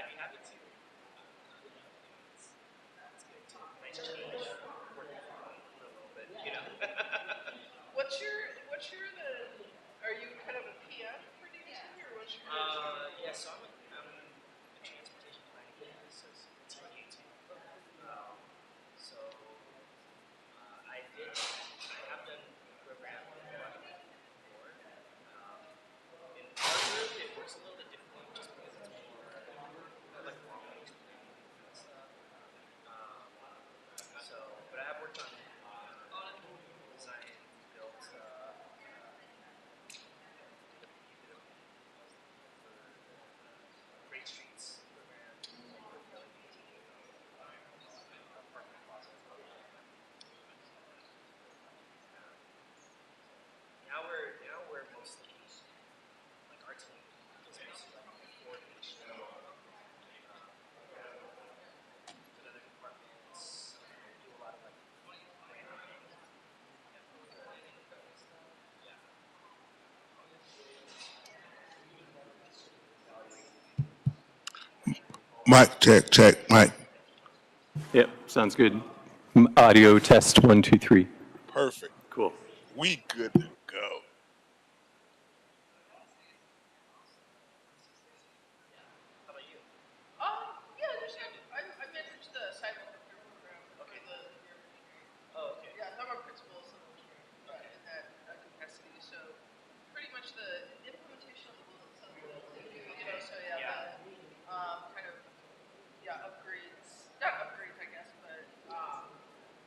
I'd be happy to. Nice change. Working from home for a little bit, you know. What's your are you kind of a PM for DDC or what's your? Yeah, so I'm a transportation planning campus, so it's TK2. So I have done program before. In our group, it works a little bit differently just because it's more like long range planning and stuff. But I have worked on design, built, Great Streets program, apartment plaza. Now we're mostly like our team is mostly like coordination with other departments. We do a lot of like branding. Mic check, check, mic. Yep, sounds good. Audio test 1, 2, 3. Perfect. Cool. We good to go. How about you? Yeah, I managed the sidewalk repair program. Okay, Oh, okay. yeah, I'm a principal of civil engineering in that capacity. So pretty much the implementation of the rule itself, so yeah, kind of upgrades, not upgrades I guess, but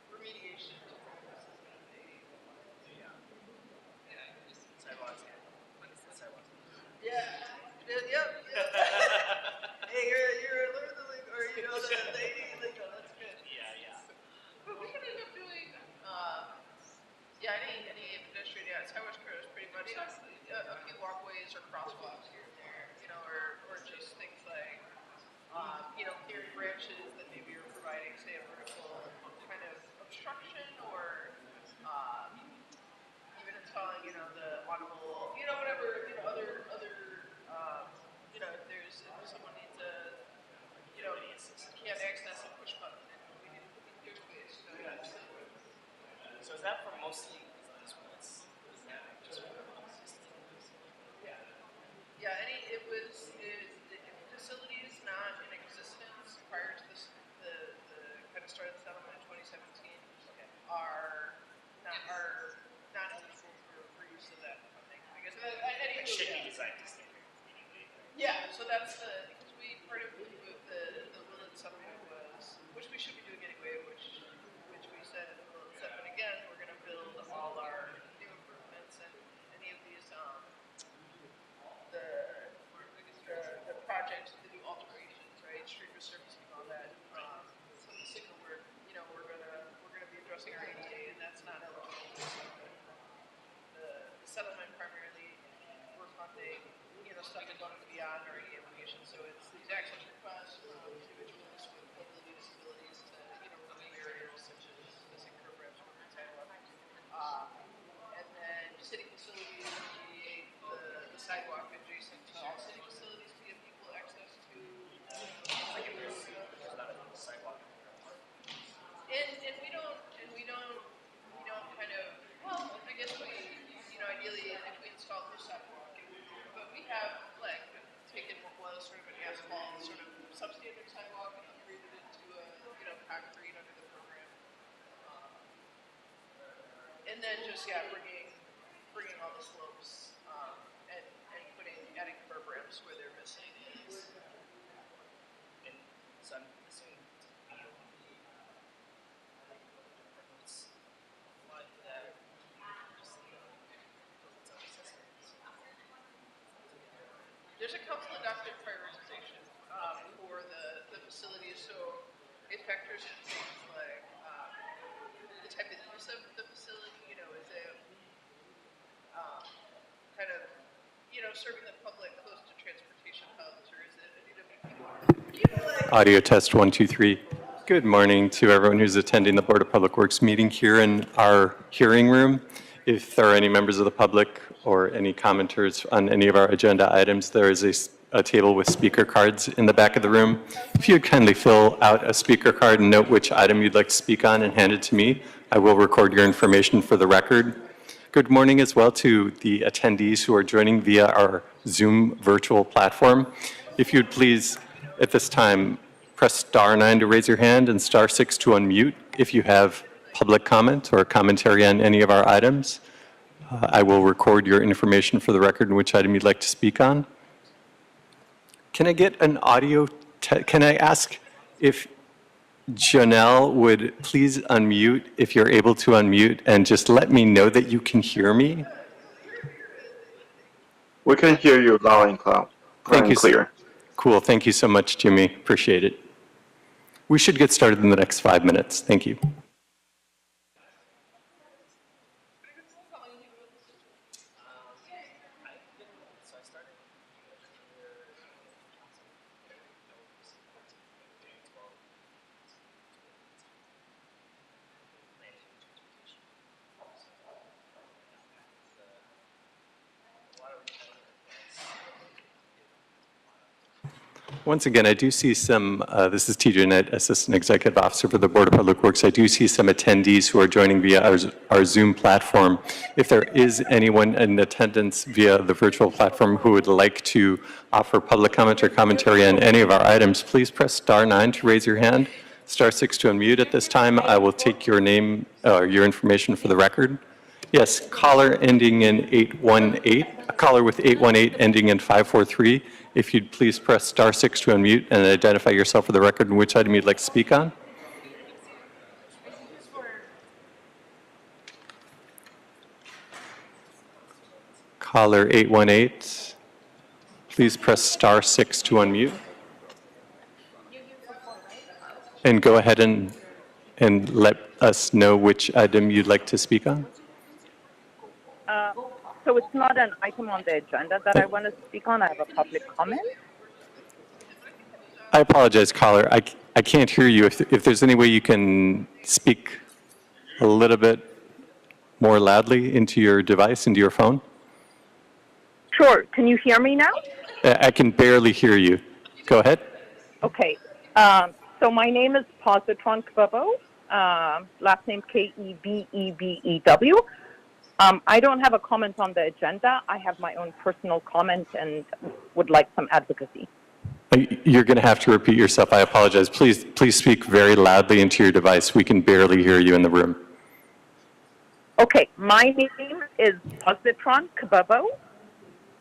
remediation to Sidewalks. When is the sidewalks? yep. Hey, you're literally, or the 80 lingo, that's good. Yeah. But we can end up doing, any pedestrian, sidewalks is pretty much a few walkways or crosswalks here and there, or just things like, clearing branches that maybe are providing, say, a vertical kind of obstruction, or even installing, the audible, whatever, other, if someone needs can't access a push button, and we need to put these gateways. So is that for mostly is that just for Yeah, the facilities not in existence prior to the kind of start of the settlement in 2017 are not eligible for use of that funding. I guess it should be designed to standard anyway. Yeah, so that's because part of the Willett settlement was, which we should be doing anyway, which we said in the Willett settlement again, we're going to build all our new improvements and any of these the projects, the new alterations, right, street resurfacing, all that. Some of the signal work, we're gonna be addressing our ADA, and that's not eligible. The settlement primarily we're funding, stuff above and beyond our ADA obligations. So it's these access requests from individuals with mobility disabilities to remote areas such as missing curb ramps or sidewalk. And then city facilities create the sidewalk adjacent to all city facilities to give people access to Sidewalk. And we don't kind of, well, I guess ideally if we install the sidewalk, but we have taken what was sort of an asphalt sort of substandard sidewalk and upgraded it to a concrete under the program. And then just bringing all the slopes and adding curb ramps where they're missing. And so I'm assuming departments apply for that. There's a council adopted prioritization for the facilities, so it factors in things like the type of use of the facility. Is it kind of serving the public close to transportation hubs, or is it an EWP? Audio test 1, 2, 3. Good morning to everyone who's attending the Board of Public Works meeting here in our hearing room. If there are any members of the public or any commenters on any of our agenda items, there is a a table with speaker cards in the back of the room. If you'd kindly fill out a speaker card and note which item you'd like to speak on and hand it to me, I will record your information for the record. Good morning as well to the attendees who are joining via our Zoom virtual platform. If you'd please, at this time, press star 9 to raise your hand and star 6 to unmute if you have public comment or commentary on any of our items. I will record your information for the record and which item you'd like to speak on. Can I get an audio, can I ask if Janelle would please unmute if you're able to unmute and just let me know that you can hear me? We can hear you loud and clear. Cool, thank you so much, Jimmy, appreciate it. We should get started in the next 5 minutes, thank you. Once again, I do see some, this is TJ Knight, Assistant Executive Officer for the Board of Public Works. I do see some attendees who are joining via our Zoom platform. If there is anyone in attendance via the virtual platform who would like to offer public comment or commentary on any of our items, please press star 9 to raise your hand, star 6 to unmute. At this time, I will take your name, your information for the record. Yes, caller ending in 818, a caller with 818 ending in 543. If you'd please press star 6 to unmute and identify yourself for the record and which item you'd like to speak on. Caller 818, please press star 6 to unmute. And go ahead and let us know which item you'd like to speak on. So it's not an item on the agenda that I want to speak on. I have a public comment. I apologize, caller. I can't hear you. If there's any way you can speak a little bit more loudly into your device, into your phone. Sure. Can you hear me now? I can barely hear you. Go ahead. Okay. So my name is Positron Kbebew, last name Kebebew. I don't have a comment on the agenda. I have my own personal comment and would like some advocacy. You're going to have to repeat yourself. I apologize. Please speak very loudly into your device. We can barely hear you in the room. Okay. My name is Positron Kbebew.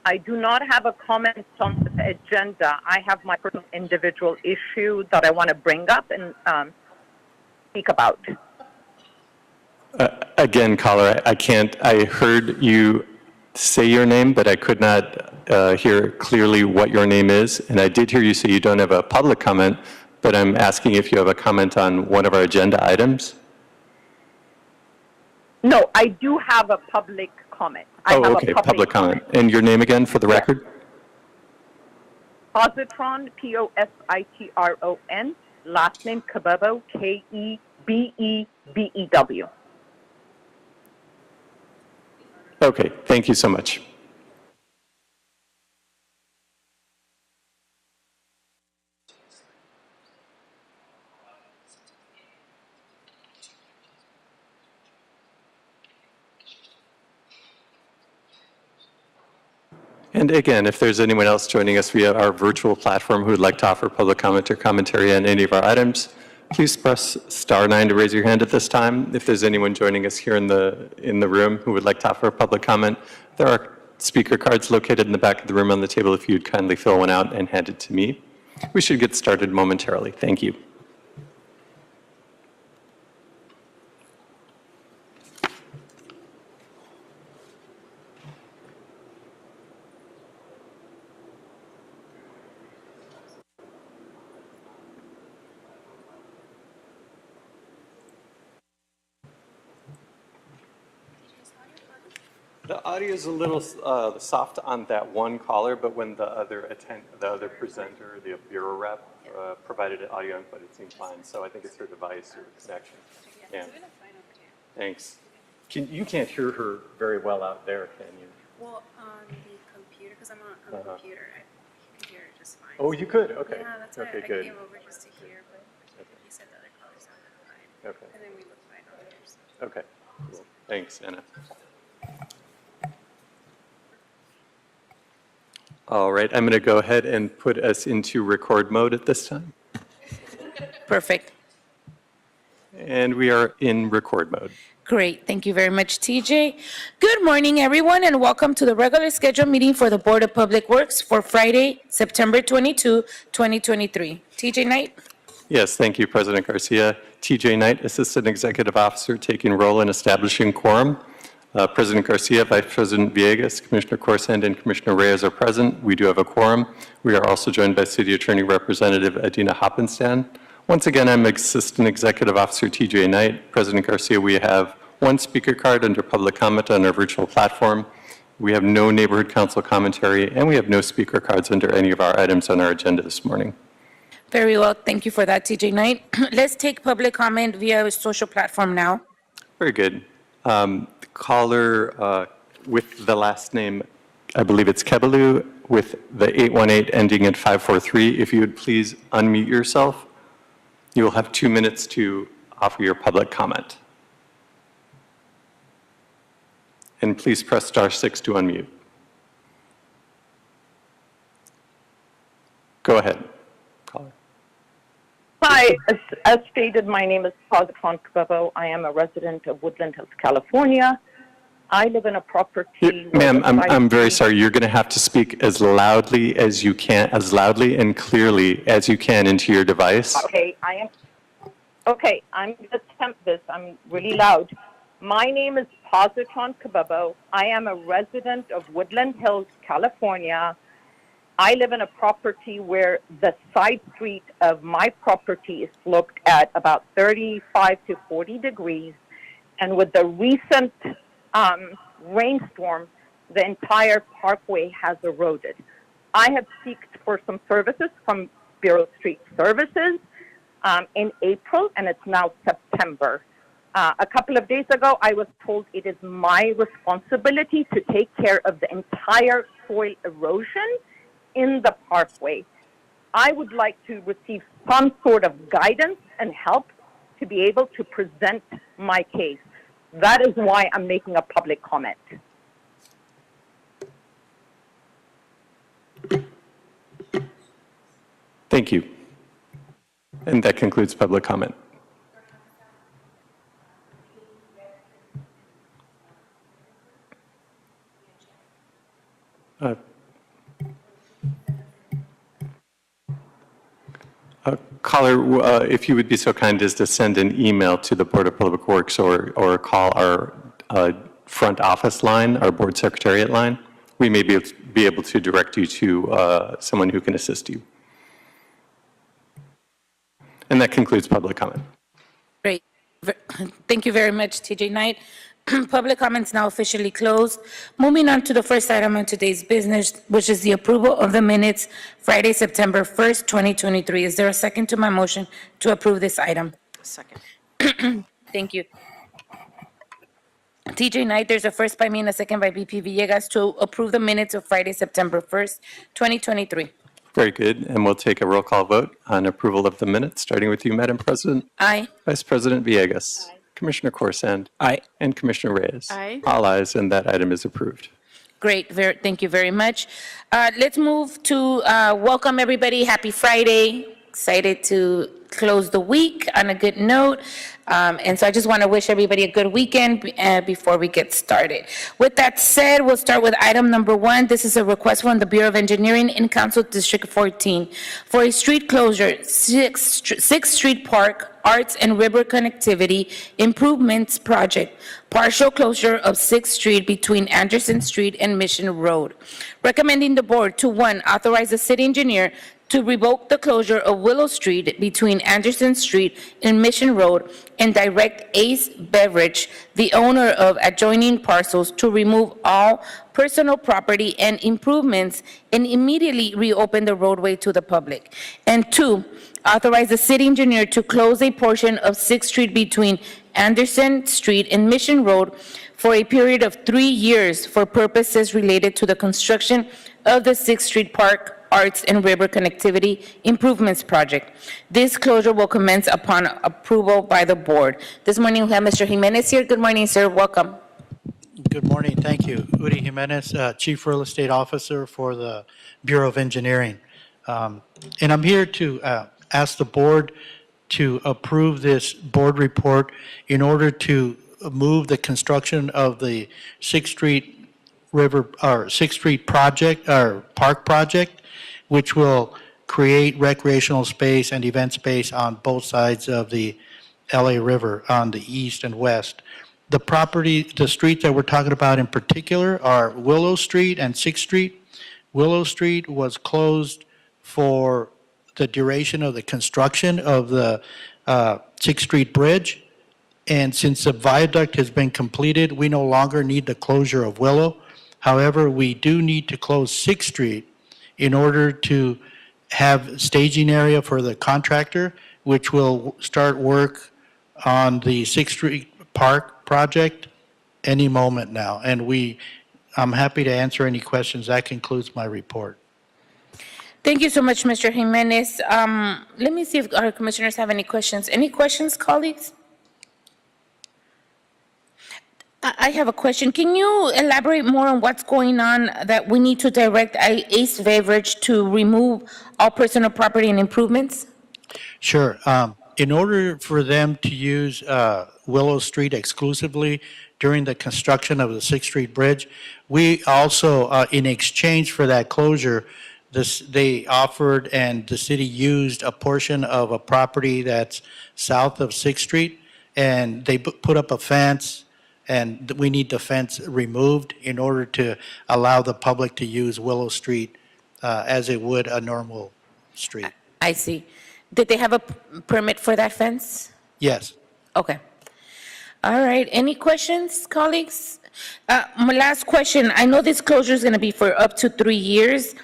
I do not have a comment on the agenda. I have my personal individual issue that I want to bring up and speak about. Again, caller, I can't. I heard you say your name, but I could not hear clearly what your name is. And I did hear you say you don't have a public comment, but I'm asking if you have a comment on one of our agenda items. No, I do have a public comment. Okay, public comment. And your name again for the record? Positron, Positron, last name Kbebew, Kebebew. Okay, thank you so much. And again, if there's anyone else joining us via our virtual platform who would like to offer public comment or commentary on any of our items, please press star 9 to raise your hand at this time. If there's anyone joining us here in the room who would like to offer a public comment, there are speaker cards located in the back of the room on the table if you'd kindly fill one out and hand it to me. We should get started momentarily. Thank you. The audio is a little soft on that one caller, but when the other presenter, the bureau rep, provided an audio input, it seemed fine. So I think it's her device or connection. Yeah. Thanks. You can't hear her very well out there, can you? Well, on the computer, because I'm on the computer, I can hear was fine. Oh, you could, okay. Yeah, that's why Okay, I good. came over just to hear, but he said the other colors sounded fine. Okay. And then we looked fine on here, so. Okay, cool. Thanks, Anna. All right, I'm going to go ahead and put us into record mode at this time. Perfect. And we are in record mode. Great. Thank you very much, TJ. Good morning, everyone, and welcome to the regular scheduled meeting for the Board of Public Works for Friday, September 22, 2023. TJ Knight? Yes, thank you, President Garcia. TJ Knight, Assistant Executive Officer, taking role in establishing quorum. President Garcia, Vice President Villegas, Commissioner Corsand, and Commissioner Reyes are present. We do have a quorum. We are also joined by City Attorney Representative Adina Hoppenstan. Once again, I'm Assistant Executive Officer TJ Knight. President Garcia, we have one speaker card under public comment on our virtual platform. We have no neighborhood council commentary, and we have no speaker cards under any of our items on our agenda this morning. Very well. Thank you for that, TJ Knight. Let's take public comment via a social platform now. Very good. The caller with the last name, I believe it's Kebalu, with the 818 ending in 543, if you would please unmute yourself. You will have 2 minutes to offer your public comment. And please press *6 to unmute. Go ahead, caller. Hi, as stated, my name is Positron Cababo. I am a resident of Woodland Hills, California. I live in a property. Ma'am, I'm very sorry. You're going to have to speak as loudly as you can, as loudly and clearly as you can into your device. Okay, I'm going to attempt this. I'm really loud. My name is Positron Cababo. I am a resident of Woodland Hills, California. I live in a property where the side street of my property is sloped at about 35 to 40 degrees. And with the recent rainstorm, the entire parkway has eroded. I have sought for some services from Bureau Street Services in April, and it's now September. A couple of days ago, I was told it is my responsibility to take care of the entire soil erosion in the parkway. I would like to receive some sort of guidance and help to be able to present my case. That is why I'm making a public comment. Thank you. And that concludes public comment. Caller, if you would be so kind as to send an email to the Board of Public Works or call our front office line, our board secretariat line, we may be able to direct you to someone who can assist you. And that concludes public comment. Great. Thank you very much, TJ Knight. Public comments now officially closed. Moving on to the first item on today's business, which is the approval of the minutes Friday, September 1st, 2023. Is there a second to my motion to approve this item? Second. Thank you. TJ Knight, there's a first by me and a second by BP Villegas to approve the minutes of Friday, September 1st, 2023. Very good. And we'll take a roll call vote on approval of the minutes, starting with you, Madam President. Aye. Vice President Villegas. Aye. Commissioner Corsand. Aye. And Commissioner Reyes. Aye. All ayes, and that item is approved. Great. Thank you very much. Let's move to welcome everybody. Happy Friday. Excited to close the week on a good note. And so I just want to wish everybody a good weekend before we get started. With that said, we'll start with item number 1. This is a request from the Bureau of Engineering in Council District 14 for a street closure, 6th Street Park Arts and River Connectivity Improvements Project, partial closure of 6th Street between Anderson Street and Mission Road. Recommending the board to, 1, authorize the city engineer to revoke the closure of Willow Street between Anderson Street and Mission Road and direct Ace Beverage, the owner of adjoining parcels, to remove all personal property and improvements and immediately reopen the roadway to the public. And 2, authorize the city engineer to close a portion of 6th Street between Anderson Street and Mission Road for a period of 3 years for purposes related to the construction of the 6th Street Park Arts and River Connectivity Improvements Project. This closure will commence upon approval by the board. This morning, we have Mr. Jimenez here. Good morning, sir. Welcome. Good morning. Thank you. Uri Jimenez, Chief Real Estate Officer for the Bureau of Engineering. And I'm here to ask the board to approve this board report in order to move the construction of the 6th Street River, or 6th Street project, or park project, which will create recreational space and event space on both sides of the LA River on the east and west. The property, the streets that we're talking about in particular are Willow Street and 6th Street. Willow Street was closed for the duration of the construction of the 6th Street Bridge. And since the viaduct has been completed, we no longer need the closure of Willow. However, we do need to close 6th Street in order to have staging area for the contractor, which will start work on the 6th Street Park project any moment now. And I'm happy to answer any questions. That concludes my report. Thank you so much, Mr. Jimenez. Let me see if our commissioners have any questions. Any questions, colleagues? I have a question. Can you elaborate more on what's going on that we need to direct Ace Beverage to remove all personal property and improvements? Sure. In order for them to use Willow Street exclusively during the construction of the 6th Street Bridge, we also, in exchange for that closure, they offered and the city used a portion of a property that's south of 6th Street, and they put up a fence, and we need the fence removed in order to allow the public to use Willow Street as it would a normal street. I see. Did they have a permit for that fence? Yes. Okay. All right. Any questions, colleagues? My last question. I know this closure is going to be for up to 3 years.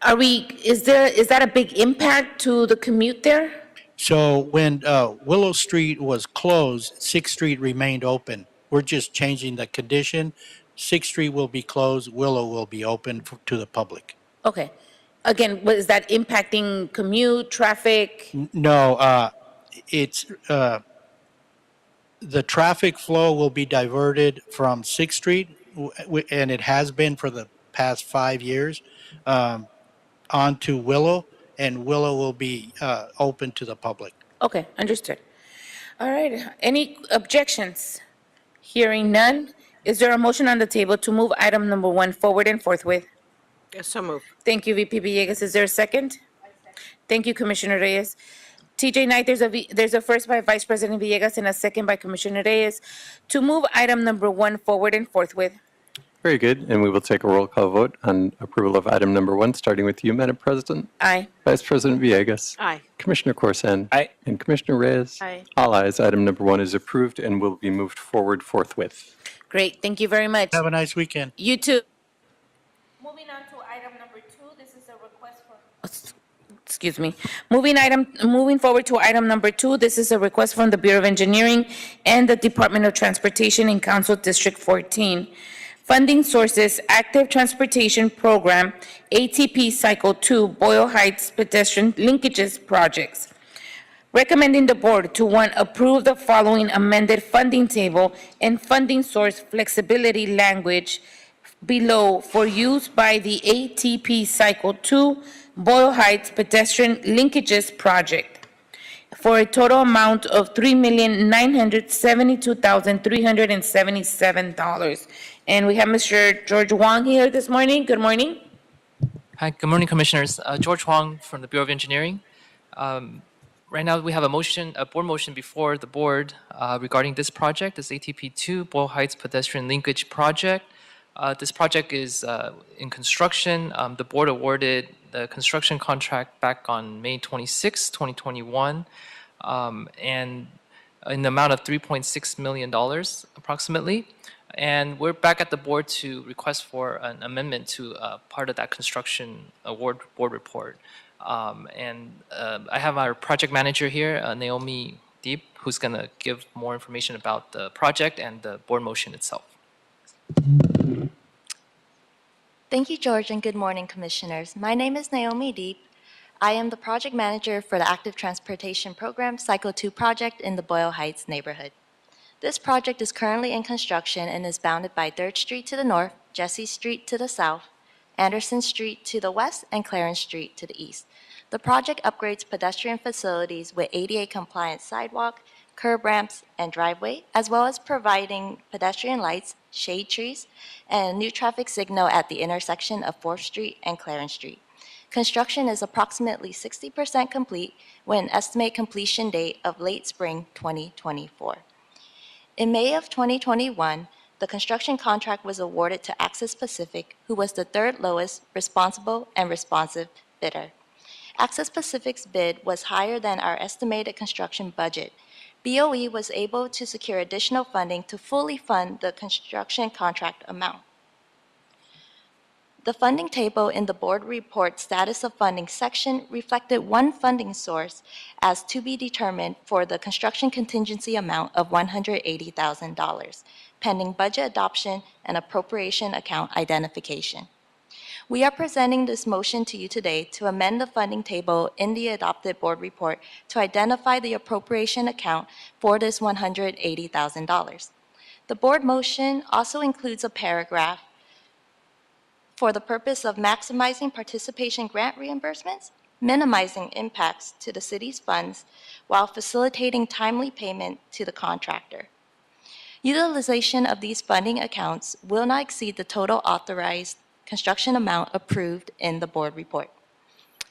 Is that a big impact to the commute there? So when Willow Street was closed, 6th Street remained open. We're just changing the condition. 6th Street will be closed, Willow will be open to the public. Okay. Again, is that impacting commute, traffic? No, it's, the traffic flow will be diverted from 6th Street, and it has been for the past 5 years, onto Willow, and Willow will be open to the public. Okay, understood. All right. Any objections? Hearing none, is there a motion on the table to move item number 1 forward and forthwith? Yes, so moved. Thank you, VP Villegas. Is there a second? Thank you, Commissioner Reyes. TJ Knight, there's a first by Vice President Villegas and a second by Commissioner Reyes to move item number 1 forward and forthwith. Very good, and we will take a roll call vote on approval of item number 1, starting with you, Madam President. Aye. Vice President Villegas. Aye. Commissioner Corsan. Aye. And Commissioner Reyes. Aye. All ayes. Item number 1 is approved and will be moved forward forthwith. Great, thank you very much. Have a nice weekend. You too. Moving on to item number 2, this is a request for, excuse me. Moving forward to item number 2, this is a request from the Bureau of Engineering and the Department of Transportation in Council District 14. Funding sources, Active Transportation Program, ATP Cycle 2, Boyle Heights Pedestrian Linkages Projects. Recommending the board to 1, approve the following amended funding table and funding source flexibility language below for use by the ATP Cycle 2 Boyle Heights Pedestrian Linkages Project for a total amount of $3,972,377. And we have Mr. George Wong here this morning. Good morning. Hi, good morning, Commissioners. George Huang from the Bureau of Engineering. Right now, we have a board motion before the board regarding this project, this ATP2 Boyle Heights Pedestrian Linkage Project. This project is in construction. The board awarded the construction contract back on May 26, 2021, and in the amount of $3.6 million approximately. And we're back at the board to request for an amendment to part of that construction award board report. I have our project manager here, Naomi Deep, who's going to give more information about the project and the board motion itself. Thank you, George, and good morning, Commissioners. My name is Naomi Deep. I am the project manager for the Active Transportation Program Cycle 2 project in the Boyle Heights neighborhood. This project is currently in construction and is bounded by 3rd Street to the north, Jesse Street to the south, Anderson Street to the west, and Clarence Street to the east. The project upgrades pedestrian facilities with ADA-compliant sidewalk, curb ramps, and driveway, as well as providing pedestrian lights, shade trees, and a new traffic signal at the intersection of 4th Street and Clarence Street. Construction is approximately 60% complete with an estimated completion date of late spring 2024. In May of 2021, the construction contract was awarded to Access Pacific, who was the 3rd lowest responsible and responsive bidder. Access Pacific's bid was higher than our estimated construction budget. BOE was able to secure additional funding to fully fund the construction contract amount. The funding table in the board report status of funding section reflected one funding source as to be determined for the construction contingency amount of $180,000, pending budget adoption and appropriation account identification. We are presenting this motion to you today to amend the funding table in the adopted board report to identify the appropriation account for this $180,000. The board motion also includes a paragraph for the purpose of maximizing participation grant reimbursements, minimizing impacts to the city's funds, while facilitating timely payment to the contractor. Utilization of these funding accounts will not exceed the total authorized construction amount approved in the board report.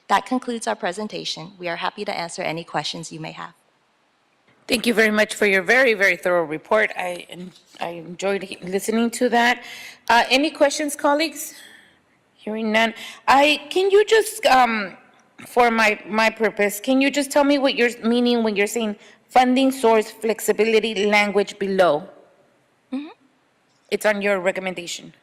That concludes our presentation. We are happy to answer any questions you may have. Thank you very much for your very, very thorough report. I enjoyed listening to that. Any questions, colleagues? Hearing none. Can you just, for my purpose, can you just tell me what you're meaning when you're saying funding source flexibility language below? It's on your recommendation.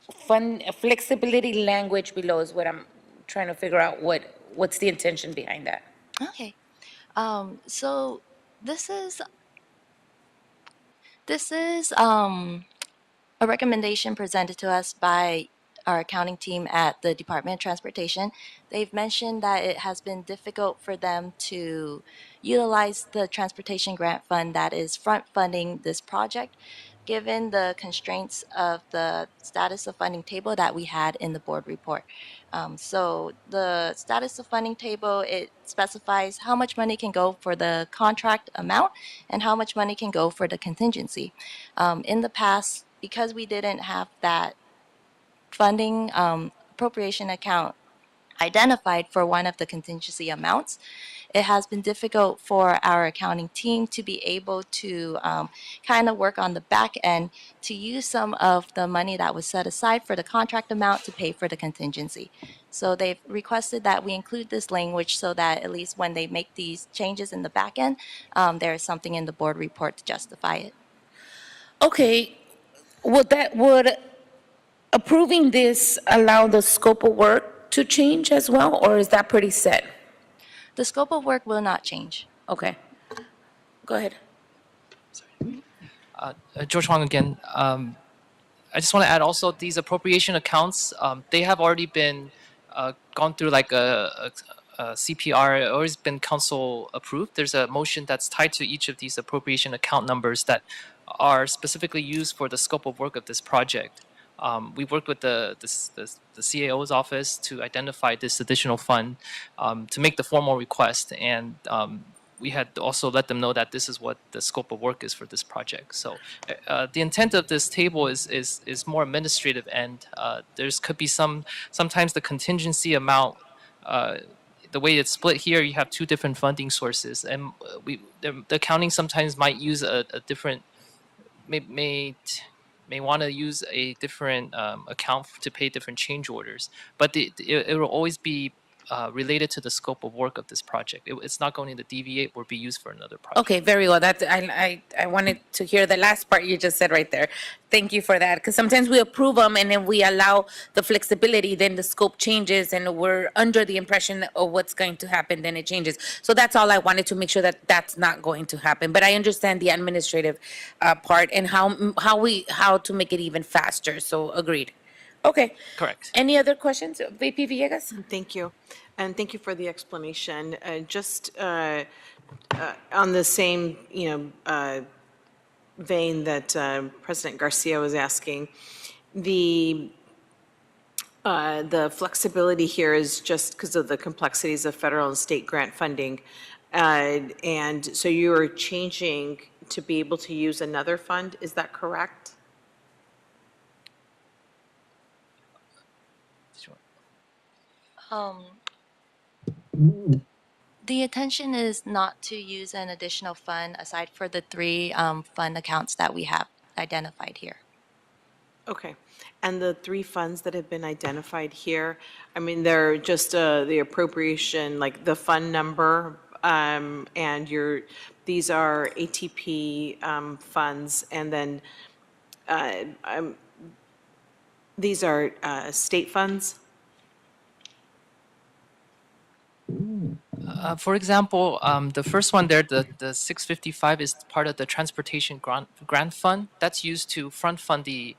Flexibility language below is what I'm trying to figure out what's the intention behind that. Okay. So this is a recommendation presented to us by our accounting team at the Department of Transportation. They've mentioned that it has been difficult for them to utilize the transportation grant fund that is front funding this project, given the constraints of the status of funding table that we had in the board report. So the status of funding table, it specifies how much money can go for the contract amount and how much money can go for the contingency. In the past, because we didn't have that funding appropriation account identified for one of the contingency amounts, it has been difficult for our accounting team to be able to kind of work on the back end to use some of the money that was set aside for the contract amount to pay for the contingency. So they've requested that we include this language so that at least when they make these changes in the back end, there is something in the board report to justify it. Okay, would approving this allow the scope of work to change as well, or is that pretty set? The scope of work will not change. Okay. Go ahead. George Huang again. I just want to add also these appropriation accounts, they have already been gone through like a CPR, always been council approved. There's a motion that's tied to each of these appropriation account numbers that are specifically used for the scope of work of this project. We worked with the CAO's office to identify this additional fund to make the formal request, and we had also let them know that this is what the scope of work is for this project. So the intent of this table is more administrative, and there's could be sometimes the contingency amount. The way it's split here, you have two different funding sources, and the accounting sometimes might use a different may want to use a different account to pay different change orders, but it will always be related to the scope of work of this project. It's not going to deviate or be used for another project. Okay, very well. That's, I wanted to hear the last part you just said right there. Thank you for that, because sometimes we approve them and then we allow the flexibility, then the scope changes and we're under the impression of what's going to happen, then it changes. So that's all I wanted to make sure that that's not going to happen. But I understand the administrative part and how to make it even faster. So agreed. Okay. Correct. Any other questions, VP Villegas? Thank you. And thank you for the explanation. Just on the same, vein that President Garcia was asking, the flexibility here is just because of the complexities of federal and state grant funding. And so you are changing to be able to use another fund, is that correct? The intention is not to use an additional fund aside for the three fund accounts that we have identified here. Okay. And the three funds that have been identified here, I mean, they're just the appropriation, like the fund number, and these are ATP funds, and then these are state funds? For example, the first one there, the 655 is part of the transportation grant fund. That's used to front fund the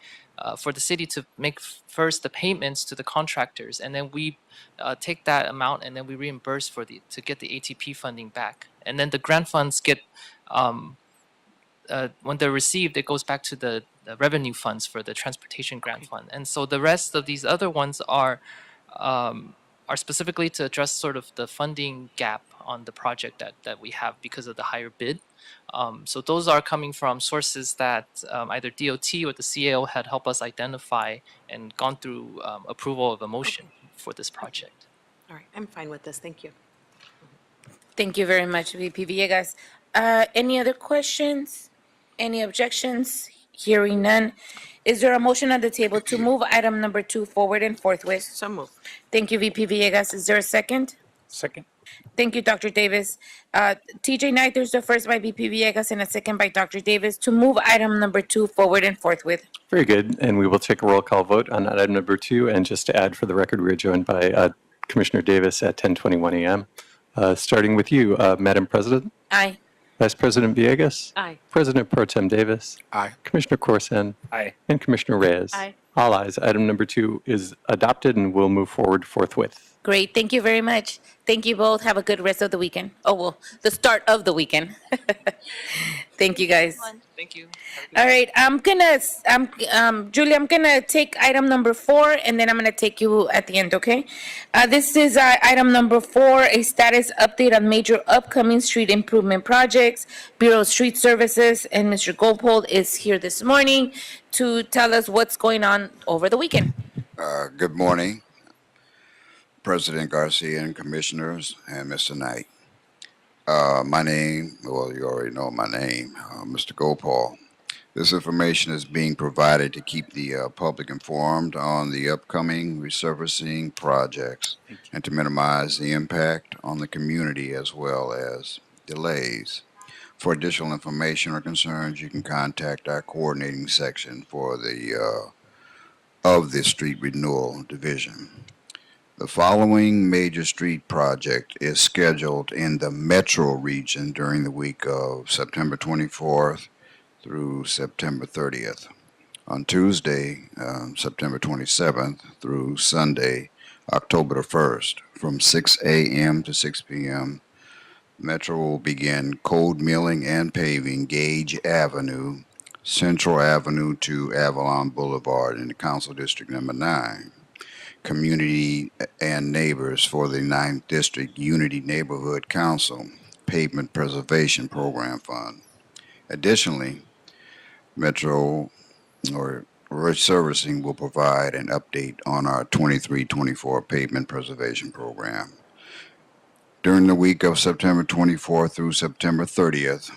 for the city to make first the payments to the contractors, and then we take that amount and then we reimburse for to get the ATP funding back. And then the grant funds get when they're received, it goes back to the revenue funds for the transportation grant fund. And so the rest of these other ones are specifically to address sort of the funding gap on the project that we have because of the higher bid. So those are coming from sources that either DOT or the CAO had helped us identify and gone through approval of a motion for this project. All right, I'm fine with this, thank you. Thank you very much, VP Villegas. Any other questions? Any objections? Hearing none. Is there a motion on the table to move item number 2 forward and forthwith? So moved. Thank you, VP Villegas. Is there a second? Second. Thank you, Dr. Davis. TJ Knight, there's the first by VP Villegas and a second by Dr. Davis to move item number 2 forward and forthwith. Very good. And we will take a roll call vote on item number 2. And just to add for the record, we are joined by Commissioner Davis at 10:21 a.m. Starting with you, Madam President. Aye. Vice President Villegas. Aye. President Pro Tem Davis. Aye. Commissioner Corson. Aye. And Commissioner Reyes. Aye. All ayes. Item number 2 is adopted and will move forward forthwith. Great. Thank you very much. Thank you both. Have a good rest of the weekend. Oh, well, the start of the weekend. Thank you, guys. Thank you. All right, Julie, I'm gonna take item number 4, and then I'm gonna take you at the end, okay? This is item number 4, a status update on major upcoming street improvement projects. Bureau of Street Services, and Mr. Goldpold is here this morning to tell us what's going on over the weekend. Good morning, President Garcia and Commissioners and Mr. Knight. My name, well, you already know my name, Mr. Gopal. This information is being provided to keep the public informed on the upcoming resurfacing projects and to minimize the impact on the community as well as delays. For additional information or concerns, you can contact our coordinating section for the of the Street Renewal Division. The following major street project is scheduled in the metro region during the week of September 24th through September 30th. On Tuesday, September 27th through Sunday, October the 1st, from 6 a.m. to 6 p.m., Metro will begin cold milling and paving Gage Avenue, Central Avenue to Avalon Boulevard in the Council District Number 9. Community and neighbors for the 9th District Unity Neighborhood Council Pavement Preservation Program Fund. Additionally, Metro or Resurfacing will provide an update on our 23-24 Pavement Preservation Program. During the week of September 24th through September 30th,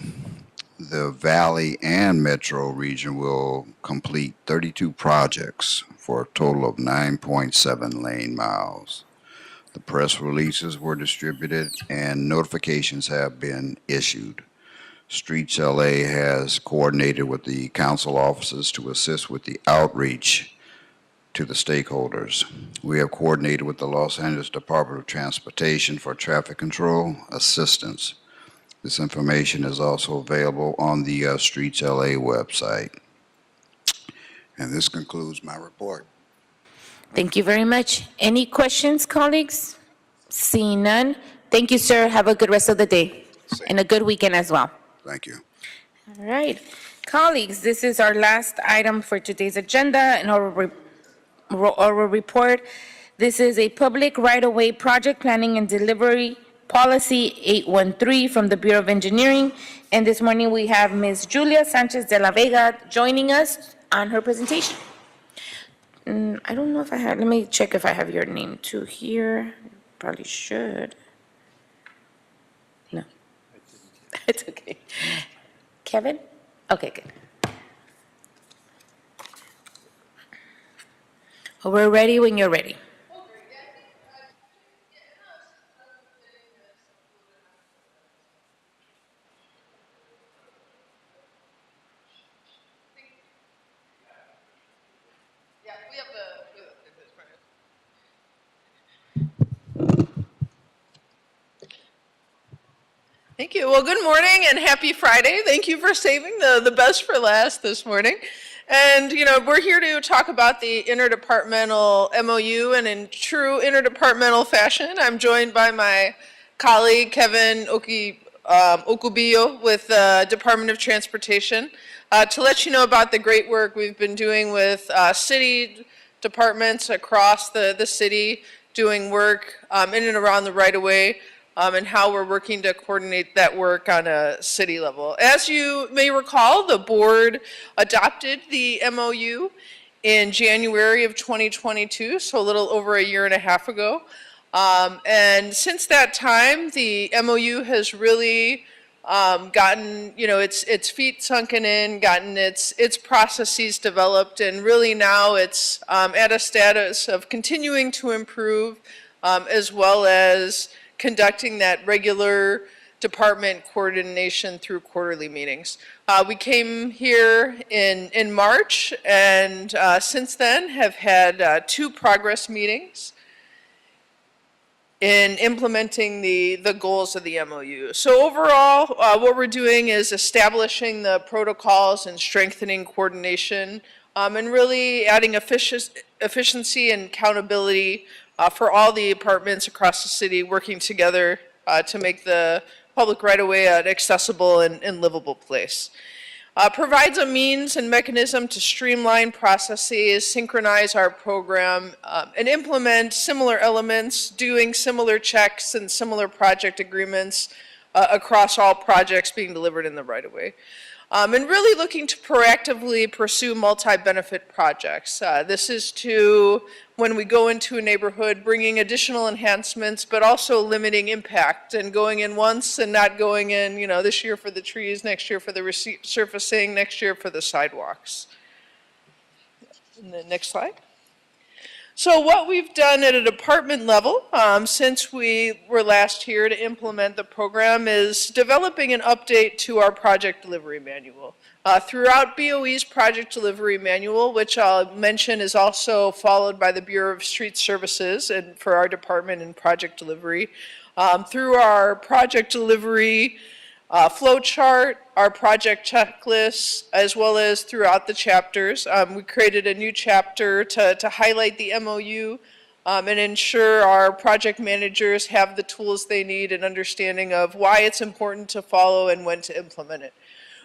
the Valley and Metro region will complete 32 projects for a total of 9.7 lane miles. The press releases were distributed and notifications have been issued. Streets LA has coordinated with the council offices to assist with the outreach to the stakeholders. We have coordinated with the Los Angeles Department of Transportation for traffic control assistance. This information is also available on the Streets LA website. And this concludes my report. Thank you very much. Any questions, colleagues? Seeing none. Thank you, sir. Have a good rest of the day and a good weekend as well. Thank you. All right. Colleagues, this is our last item for today's agenda in our report. This is a public right-of-way project planning and delivery policy 813 from the Bureau of Engineering. And this morning we have Ms. Julia Sanchez de la Vega joining us on her presentation. I don't know if I have, let me check if I have your name too here. Probably should. No. It's okay. Kevin? Okay, good. Well, we're ready when you're ready. Thank you. Well, good morning and happy Friday. Thank you for saving the best for last this morning. And, you know, we're here to talk about the interdepartmental MOU, and in true interdepartmental fashion, I'm joined by my colleague, Kevin Okubillo with the Department of Transportation, to let you know about the great work we've been doing with city departments across the city, doing work in and around the right-of-way, and how we're working to coordinate that work on a city level. As you may recall, the board adopted the MOU in January of 2022, so a little over a year and a half ago. And since that time, the MOU has really gotten, you know, its feet sunken in, gotten its processes developed, and really now it's at a status of continuing to improve, as well as conducting that regular department coordination through quarterly meetings. We came here in March, and since then have had 2 progress meetings in implementing the goals of the MOU. So overall, what we're doing is establishing the protocols and strengthening coordination, and really adding efficiency and accountability for all the departments across the city working together to make the public right-of-way an accessible and livable place. Provides a means and mechanism to streamline processes, synchronize our program, and implement similar elements, doing similar checks and similar project agreements across all projects being delivered in the right-of-way. And really looking to proactively pursue multi-benefit projects. This is to, when we go into a neighborhood, bringing additional enhancements, but also limiting impact and going in once and not going in, you know, this year for the trees, next year for the resurfacing, next year for the sidewalks. And the next slide. So what we've done at a department level since we were last here to implement the program is developing an update to our project delivery manual. Throughout BOE's project delivery manual, which I'll mention is also followed by the Bureau of Street Services and for our department in project delivery, through our project delivery flow chart, our project checklists, as well as throughout the chapters. We created a new chapter to highlight the MOU and ensure our project managers have the tools they need and understanding of why it's important to follow and when to implement it.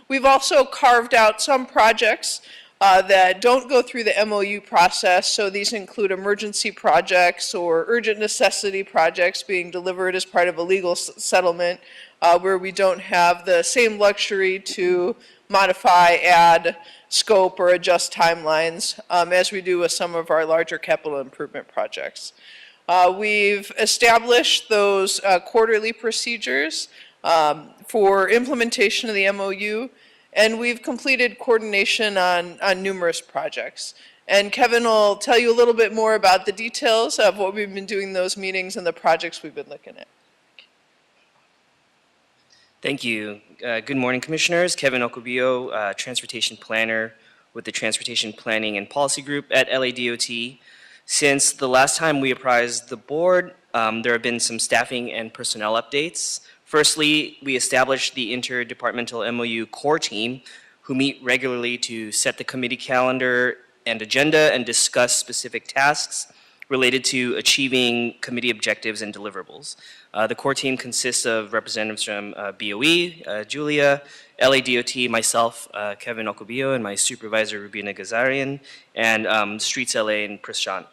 We've also carved out some projects that don't go through the MOU process, so these include emergency projects or urgent necessity projects being delivered as part of a legal settlement, where we don't have the same luxury to modify, add scope, or adjust timelines as we do with some of our larger capital improvement projects. We've established those quarterly procedures for implementation of the MOU, and we've completed coordination on numerous projects. And Kevin will tell you a little bit more about the details of what we've been doing in those meetings and the projects we've been looking at. Thank you. Good morning, Commissioners. Kevin Okubio, Transportation Planner with the Transportation Planning and Policy Group at LADOT. Since the last time we apprised the board, there have been some staffing and personnel updates. Firstly, we established the interdepartmental MOU core team who meet regularly to set the committee calendar and agenda and discuss specific tasks related to achieving committee objectives and deliverables. The core team consists of representatives from BOE, Julia, LADOT, myself, Kevin Okubio, and my supervisor, Rubina Gazarian, and Streets LA and Prashant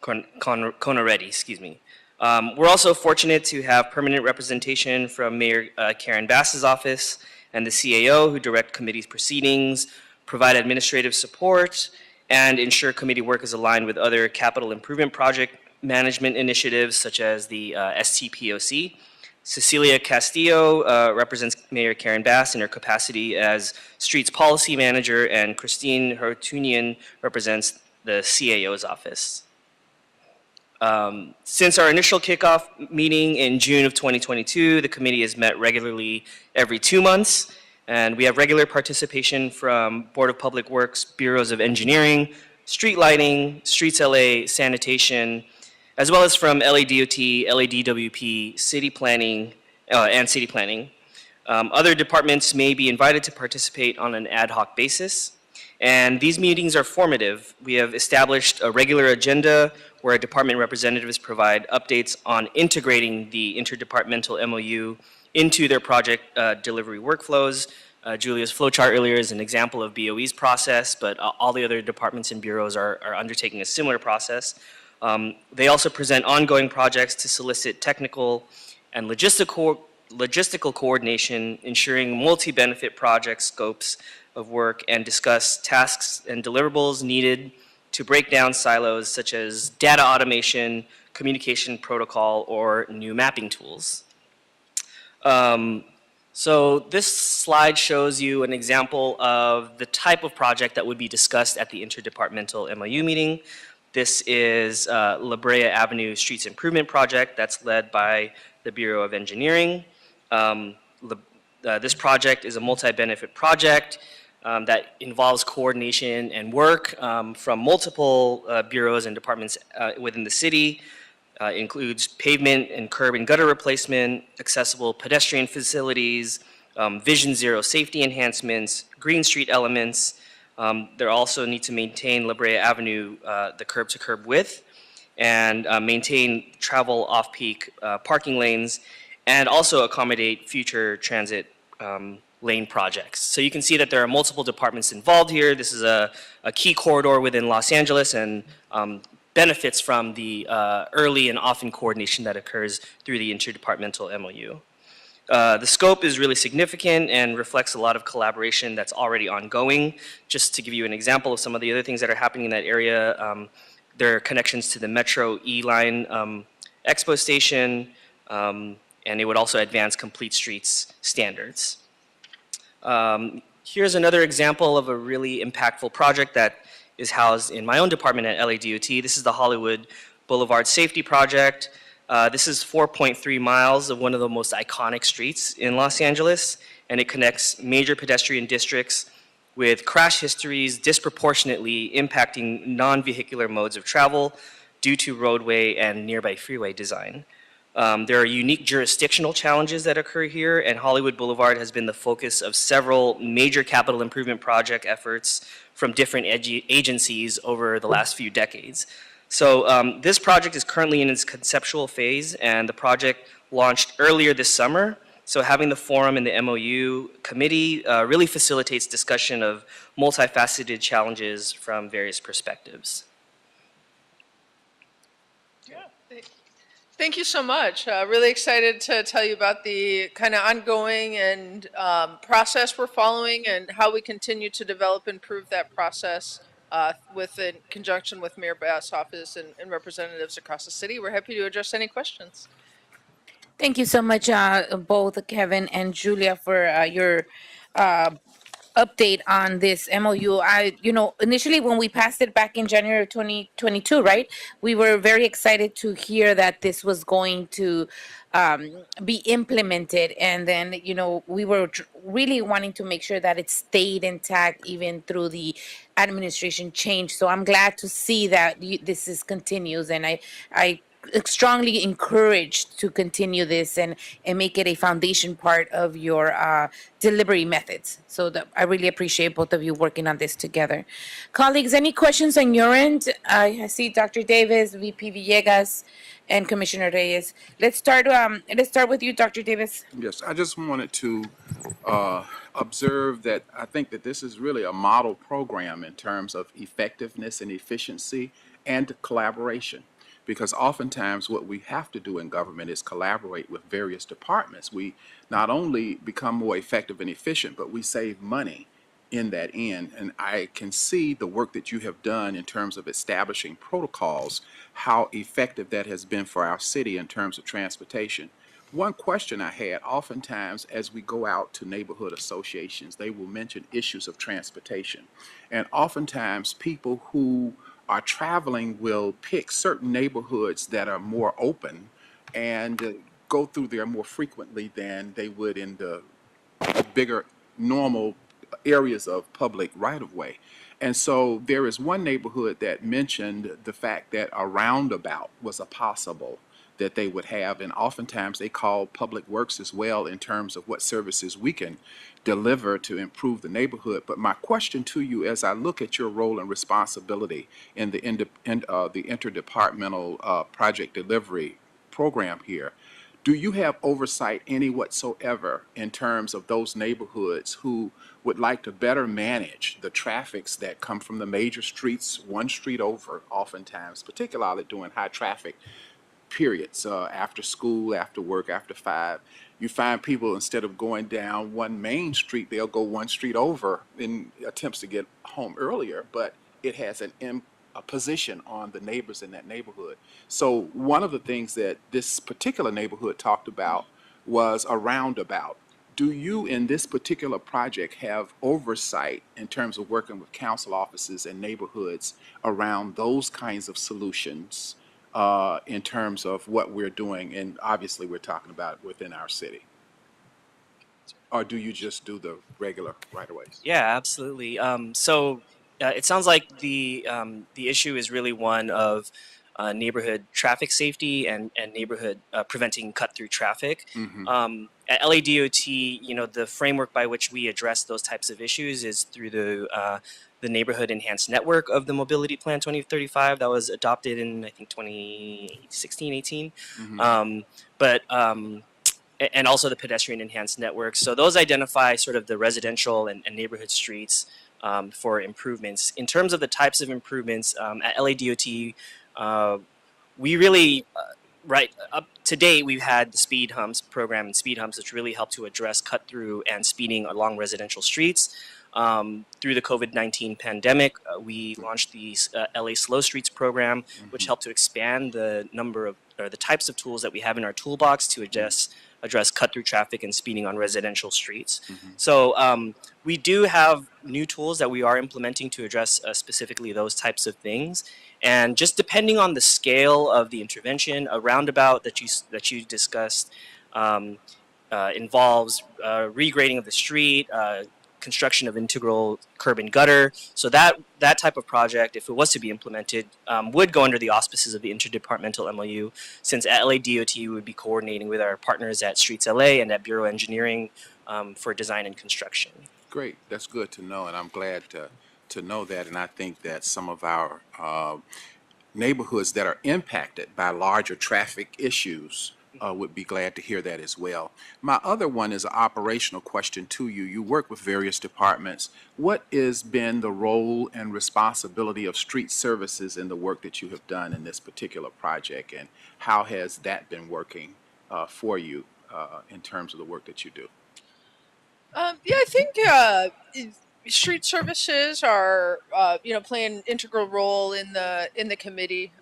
Conaretti, excuse me. We're also fortunate to have permanent representation from Mayor Karen Bass's office and the CAO, who direct committee's proceedings, provide administrative support, and ensure committee work is aligned with other capital improvement project management initiatives such as the STPOC. Cecilia Castillo represents Mayor Karen Bass in her capacity as Streets Policy Manager, and Christine Hertunian represents the CAO's office. Since our initial kickoff meeting in June of 2022, the committee has met regularly every 2 months, and we have regular participation from Board of Public Works, Bureaus of Engineering, Street Lighting, Streets LA, Sanitation, as well as from LADOT, LADWP, City Planning, and City Planning. Other departments may be invited to participate on an ad hoc basis, and these meetings are formative. We have established a regular agenda where department representatives provide updates on integrating the interdepartmental MOU into their project delivery workflows. Julia's flowchart earlier is an example of BOE's process, but all the other departments and bureaus are undertaking a similar process. They also present ongoing projects to solicit technical and logistical coordination, ensuring multi-benefit project scopes of work, and discuss tasks and deliverables needed to break down silos such as data automation, communication protocol, or new mapping tools. So this slide shows you an example of the type of project that would be discussed at the interdepartmental MOU meeting. This is La Brea Avenue Streets Improvement Project that's led by the Bureau of Engineering. This project is a multi-benefit project that involves coordination and work from multiple bureaus and departments within the city. Includes pavement and curb and gutter replacement, accessible pedestrian facilities, Vision Zero safety enhancements, green street elements. They also need to maintain La Brea Avenue, the curb-to-curb width, and maintain travel off-peak parking lanes, and also accommodate future transit lane projects. So you can see that there are multiple departments involved here. This is a key corridor within Los Angeles, and benefits from the early and often coordination that occurs through the interdepartmental MOU. The scope is really significant and reflects a lot of collaboration that's already ongoing. Just to give you an example of some of the other things that are happening in that area, there are connections to the Metro E-Line Expo Station, and it would also advance Complete Streets standards. Here's another example of a really impactful project that is housed in my own department at LADOT. This is the Hollywood Boulevard Safety Project. This is 4.3 miles of one of the most iconic streets in Los Angeles, and it connects major pedestrian districts with crash histories disproportionately impacting non-vehicular modes of travel due to roadway and nearby freeway design. There are unique jurisdictional challenges that occur here, and Hollywood Boulevard has been the focus of several major capital improvement project efforts from different agencies over the last few decades. So this project is currently in its conceptual phase, and the project launched earlier this summer. So having the forum and the MOU committee really facilitates discussion of multifaceted challenges from various perspectives. Thank you so much. Really excited to tell you about the kind of ongoing and process we're following and how we continue to develop and improve that process in conjunction with Mayor Bass' office and representatives across the city. We're happy to address any questions. Thank you so much, both Kevin and Julia, for your update on this MOU. Initially when we passed it back in January of 2022, right? We were very excited to hear that this was going to be implemented. And then, we were really wanting to make sure that it stayed intact even through the administration change. So I'm glad to see that this is continues. And I strongly encouraged to continue this and make it a foundation part of your delivery methods. So I really appreciate both of you working on this together. Colleagues, any questions on your end? I see Dr. Davis, VP Villegas, and Commissioner Reyes. Let's start with you, Dr. Davis. Yes, I just wanted to observe that I think that this is really a model program in terms of effectiveness and efficiency and collaboration. Because oftentimes what we have to do in government is collaborate with various departments. We not only become more effective and efficient, but we save money in that end. And I can see the work that you have done in terms of establishing protocols, how effective that has been for our city in terms of transportation. One question I had, oftentimes as we go out to neighborhood associations, they will mention issues of transportation. And oftentimes people who are traveling will pick certain neighborhoods that are more open and go through there more frequently than they would in the bigger normal areas of public right-of-way. And so there is one neighborhood that mentioned the fact that a roundabout was a possible that they would have, and oftentimes they call Public Works as well in terms of what services we can deliver to improve the neighborhood. But my question to you, as I look at your role and responsibility in the interdepartmental project delivery program here, do you have oversight any whatsoever in terms of those neighborhoods who would like to better manage the traffics that come from the major streets, one street over oftentimes, particularly during high traffic periods, after school, after work, after 5, you find people, instead of going down one main street, they'll go one street over in attempts to get home earlier, but it has a position on the neighbors in that neighborhood. So one of the things that this particular neighborhood talked about was a roundabout. Do you, in this particular project, have oversight in terms of working with council offices and neighborhoods around those kinds of solutions? In terms of what we're doing, and obviously we're talking about within our city? Or do you just do the regular right-of-ways? Yeah, absolutely. It sounds like the issue is really one of neighborhood traffic safety and neighborhood preventing cut-through traffic. At LADOT, the framework by which we address those types of issues is through the Neighborhood Enhanced Network of the Mobility Plan 2035 that was adopted in, I think, 2016, 18. And also the Pedestrian Enhanced Network. So those identify sort of the residential and neighborhood streets for improvements. In terms of the types of improvements, at LADOT, we really, up to date, we've had the Speed Humps program and Speed Humps, which really help to address cut-through and speeding along residential streets. Through the COVID-19 pandemic, we launched the LA Slow Streets program, which helped to expand the number of, or the types of tools that we have in our toolbox to address cut-through traffic and speeding on residential streets. So we do have new tools that we are implementing to address specifically those types of things. And just depending on the scale of the intervention, a roundabout that you discussed involves regrading of the street, construction of integral curb and gutter. So that type of project, if it was to be implemented, would go under the auspices of the interdepartmental MOU, since at LADOT we would be coordinating with our partners at Streets LA and at Bureau Engineering for design and construction. Great, that's good to know, and I'm glad to know that. And I think that some of our neighborhoods that are impacted by larger traffic issues would be glad to hear that as well. My other one is an operational question to you. You work with various departments. What has been the role and responsibility of street services in the work that you have done in this particular project, and how has that been working for you in terms of the work that you do? Yeah, I think street services are playing an integral role in the committee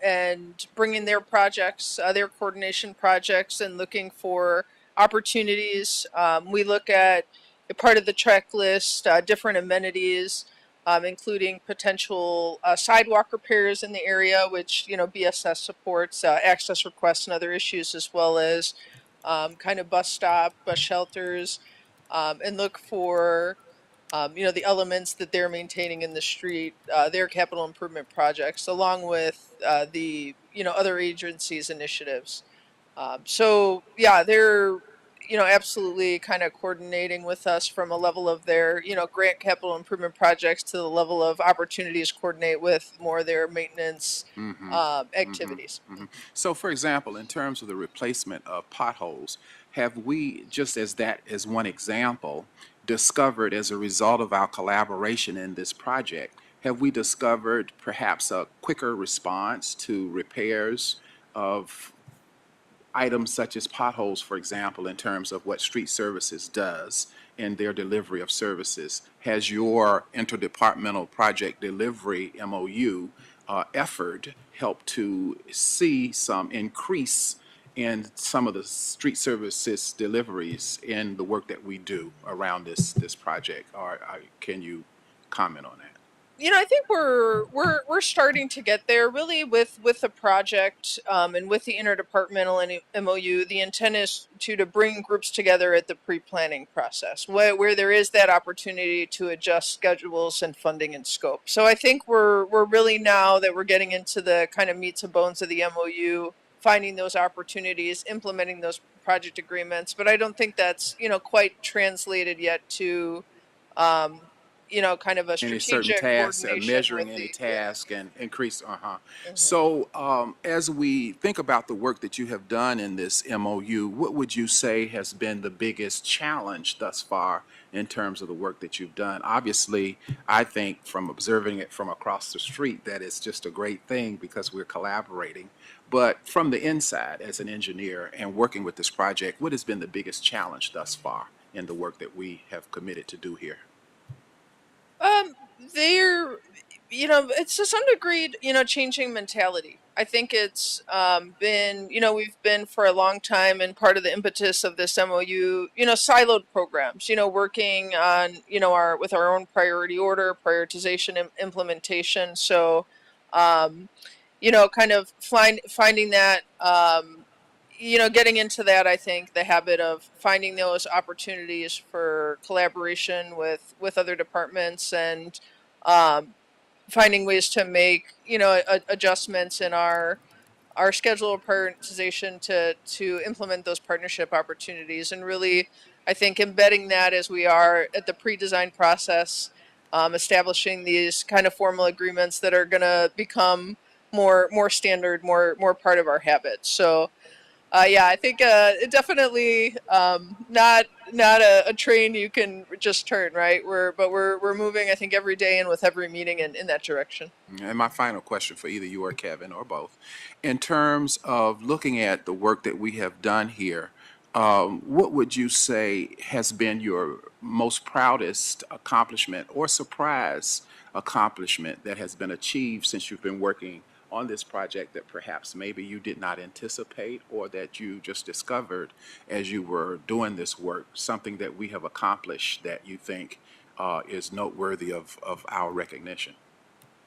and bringing their projects, their coordination projects, and looking for opportunities. We look at part of the checklist, different amenities, including potential sidewalk repairs in the area, which, you know, BSS supports, access requests and other issues, as well as kind of bus stop, bus shelters, and look for, you know, the elements that they're maintaining in the street, their capital improvement projects, along with the, you know, other agencies' initiatives. So yeah, they're, you know, absolutely kind of coordinating with us from a level of their, you know, grant capital improvement projects to the level of opportunities coordinate with more of their maintenance activities. So, for example, in terms of the replacement of potholes, have we, just as that as one example, discovered as a result of our collaboration in this project, have we discovered perhaps a quicker response to repairs of items such as potholes, for example, in terms of what street services does in their delivery of services? Has your interdepartmental project delivery MOU effort helped to see some increase in some of the street services deliveries in the work that we do around this project? Or can you comment on that? You know, I think we're starting to get there really with the project, and with the interdepartmental and MOU. The intent is to bring groups together at the pre-planning process, where there is that opportunity to adjust schedules and funding and scope. So I think we're really, now that we're getting into the kind of meats and bones of the MOU, finding those opportunities, implementing those project agreements. But I don't think that's, you know, quite translated yet to you know, kind of a Any strategic certain tasks, coordination measuring with any the, task and increase, So, as we think about the work that you have done in this MOU, what would you say has been the biggest challenge thus far in terms of the work that you've done? Obviously, I think from observing it from across the street that it's just a great thing because we're collaborating. But from the inside, as an engineer and working with this project, what has been the biggest challenge thus far in the work that we have committed to do here? they're, you know, it's to some degree, you know, changing mentality. I think it's been, you know, we've been for a long time, and part of the impetus of this MOU, you know, siloed programs, you know, working on, you know, with our own priority order, prioritization, and implementation. So, you know, kind of finding that, you know, getting into that, I think the habit of finding those opportunities for collaboration with other departments, and finding ways to make, you know, adjustments in our schedule of prioritization to implement those partnership opportunities, and really, I think embedding that as we are at the pre-design process, establishing these kind of formal agreements that are going to become more standard, more part of our habits. So yeah, I think it definitely not a train you can just turn, right? We're moving, I think, every day and with every meeting in that direction. And my final question for either you or Kevin or both, in terms of looking at the work that we have done here, what would you say has been your most proudest accomplishment or surprise accomplishment that has been achieved since you've been working on this project that perhaps maybe you did not anticipate or that you just discovered as you were doing this work, something that we have accomplished that you think is noteworthy of our recognition?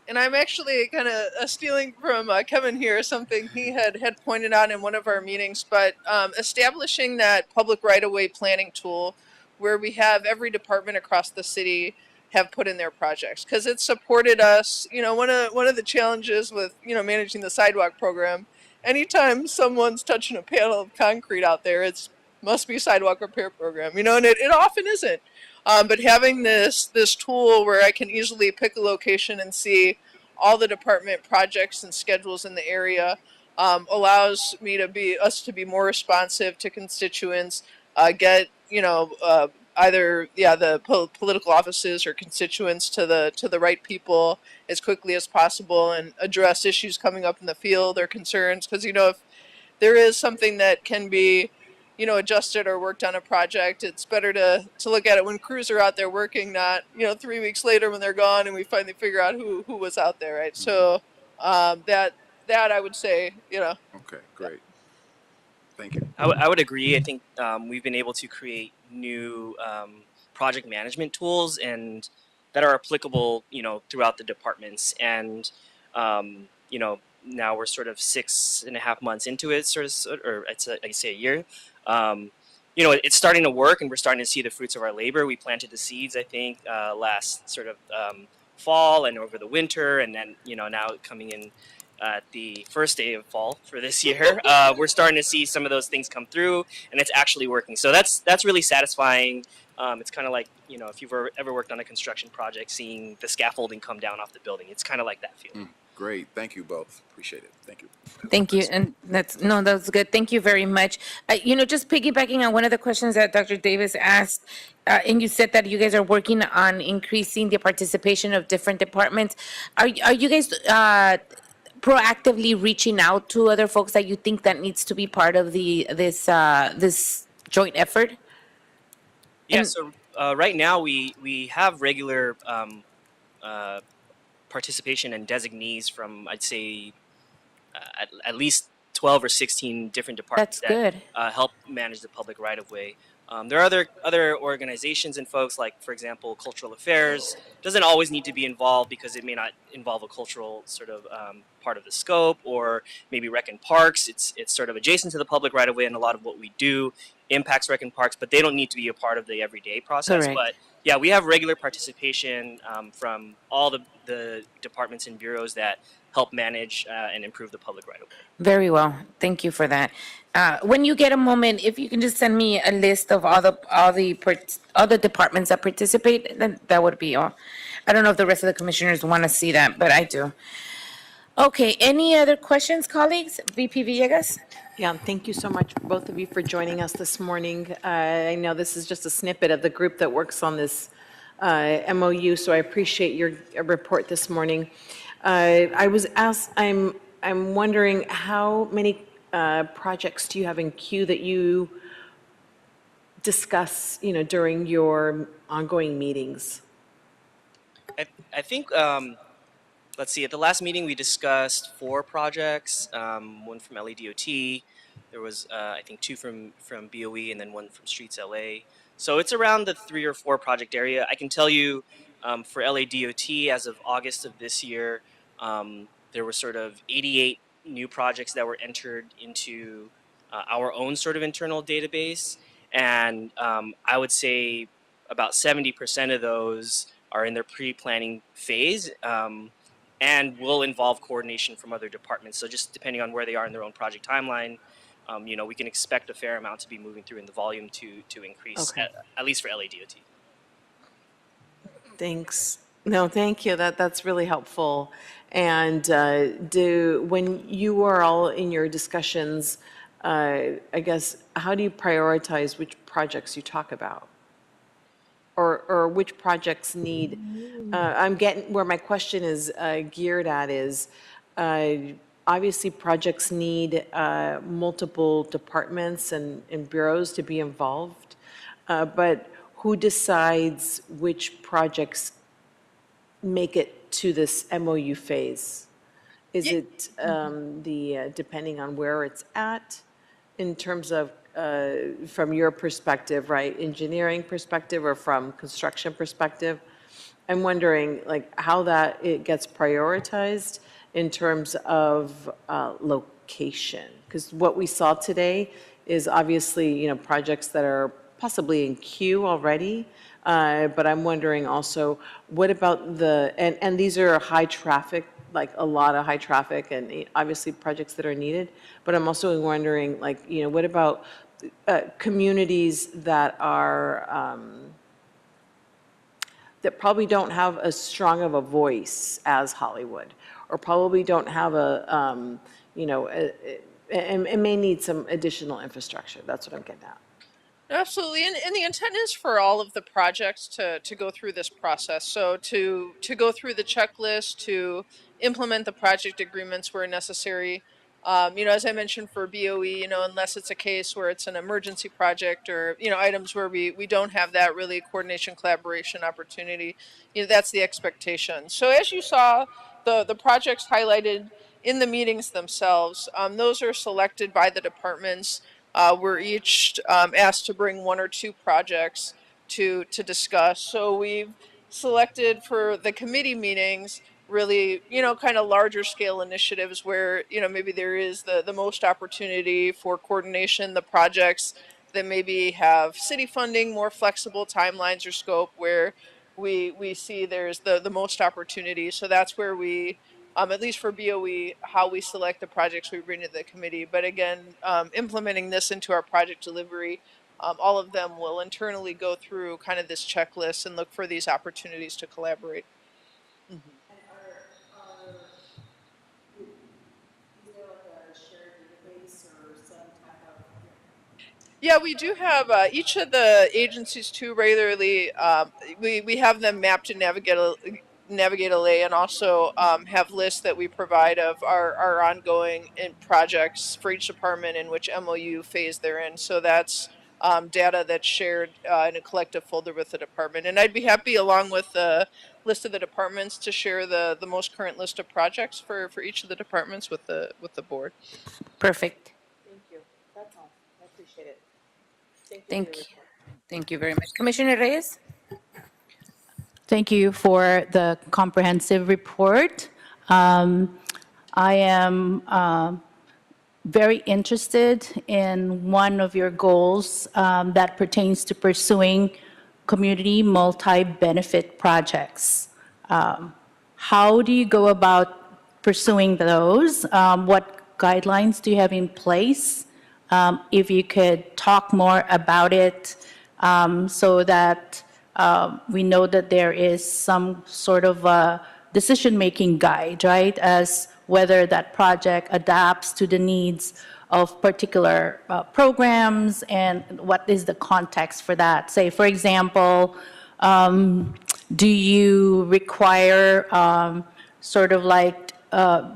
And I'm actually kind of stealing from Kevin here, something he had pointed out in one of our meetings, but establishing that public right-of-way planning tool where we have every department across the city have put in their projects, because it supported us. You know, one of the challenges with, you know, managing the sidewalk program, anytime someone's touching a panel of concrete out there, it's must be sidewalk repair program, you know, and it often isn't. But having this tool where I can easily pick a location and see all the department projects and schedules in the area allows us to be more responsive to constituents, get, you know, either the political offices or constituents to the right people as quickly as possible, and address issues coming up in the field or concerns. Because, you know, if there is something that can be, you know, adjusted or worked on a project, it's better to look at it when crews are out there working, not, you know, 3 weeks later when they're gone and we finally figure out who was out there, right? So that I would say, you know. Okay, great. Thank you. I would agree. I think we've been able to create new project management tools and that are applicable, throughout the departments. And now we're sort of 6.5 months into it, or I'd say a year. It's starting to work, and we're starting to see the fruits of our labor. We planted the seeds, I think, last sort of fall and over the winter, and then now coming in at the first day of fall for this year, we're starting to see some of those things come through, and it's actually working. So that's really satisfying. It's kind of like if you've ever worked on a construction project, seeing the scaffolding come down off the building. It's kind of like that feeling. Great. Thank you both. Appreciate it. Thank you. Thank you, and that's good. Thank you very much. Just piggybacking on one of the questions that Dr. Davis asked, and you said that you guys are working on increasing the participation of different departments. Are you guys proactively reaching out to other folks that you think that needs to be part of this joint effort? Yeah. So right now we have regular participation and designees from, I'd say, at least 12 or 16 different departments That's that help manage the public right of way. There are other organizations and folks, like, for example, Cultural Affairs doesn't always need to be involved because it may not involve a cultural sort of part of the scope, or maybe Rec and Parks. It's sort of adjacent to the public right of way, and a lot of what we do impacts Rec and Parks, but they don't need to be a part of the everyday process. Correct. But yeah, we have regular participation from all the departments and bureaus that help manage and improve the public right of way. Very well. Thank you for that. When you get a moment, if you can just send me a list of all the departments that participate, then that would be all. I don't know if the rest of the commissioners want to see that, but I do. Okay, any other questions, colleagues? VP Villegas? Yeah, thank you so much, both of you, for joining us this morning. I know this is just a snippet of the group that works on this MOU, so I appreciate your report this morning. I'm wondering how many projects do you have in queue that you discuss, during your ongoing meetings? I think, let's see, at the last meeting we discussed 4 projects, one from LADOT. There was, I think, 2 from BOE, and then 1 from Streets LA. So it's around the 3 or 4 project area. I can tell you for LADOT, as of August of this year, there were sort of 88 new projects that were entered into our own sort of internal database. And I would say about 70% of those are in their pre-planning phase and will involve coordination from other departments. So just depending on where they are in their own project timeline, we can expect a fair amount to be moving through in the volume to increase, Okay. at least for LADOT. Thanks. No, thank you. That's really helpful. And when you are all in your discussions, I guess, how do you prioritize which projects you talk about? Or which projects need, I'm getting, where my question is geared at is, obviously projects need multiple departments and bureaus to be involved, but who decides which projects make it to this MOU phase? Is it depending on where it's at in terms of, from your perspective, right, engineering perspective or from construction perspective? I'm wondering how it gets prioritized in terms of location. Because what we saw today is obviously, projects that are possibly in queue already. But I'm wondering also, what about and these are high traffic, like a lot of high traffic and obviously projects that are needed. But I'm also wondering, what about communities that are, that probably don't have as strong of a voice as Hollywood, or probably don't have and may need some additional infrastructure. That's what I'm getting at. Absolutely, and the intent is for all of the projects to go through this process. So to go through the checklist, to implement the project agreements where necessary. As I mentioned for BOE, unless it's a case where it's an emergency project or, items where we don't have that really coordination, collaboration opportunity, that's the expectation. So as you saw, the projects highlighted in the meetings themselves, those are selected by the departments. We're each asked to bring 1 or 2 projects to discuss. So we've selected for the committee meetings really, kind of larger scale initiatives where, maybe there is the most opportunity for coordination, the projects that maybe have city funding, more flexible timelines or scope where we see there's the most opportunity. So that's where we, at least for BOE, how we select the projects we bring to the committee. But again, implementing this into our project delivery, all of them will internally go through kind of this checklist and look for these opportunities to collaborate. Yeah, we do have each of the agencies too regularly. We have them mapped in Navigate LA, and also have lists that we provide of our ongoing projects for each department in which MOU phase they're in. So that's data that's shared in a collective folder with the department. And I'd be happy, along with the list of the departments, to share the most current list of projects for each of the departments with the board. Perfect. Thank you. That's all. I appreciate it. Thank you. Thank you very much. Commissioner Reyes? Thank you for the comprehensive report. I am very interested in one of your goals that pertains to pursuing community multi-benefit projects. How do you go about pursuing those? What guidelines do you have in place? If you could talk more about it so that we know that there is some sort of a decision-making guide, right, as whether that project adapts to the needs of particular programs and what is the context for that. Say, for example, do you require sort of like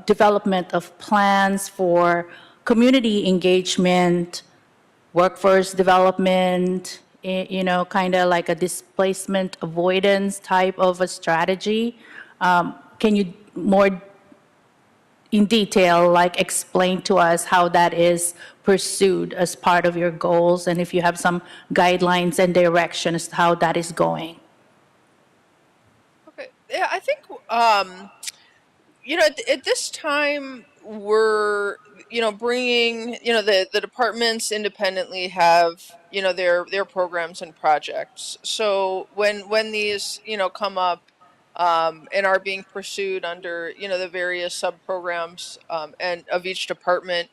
development of plans for community engagement, workforce development, kind of like a displacement avoidance type of a strategy? Can you more in detail, like explain to us how that is pursued as part of your goals, and if you have some guidelines and direction as to how that is going? Okay. Yeah, I think, at this time, we're, bringing, the departments independently have, their programs and projects. So when these, come up, and are being pursued under, the various sub-programs and of each department,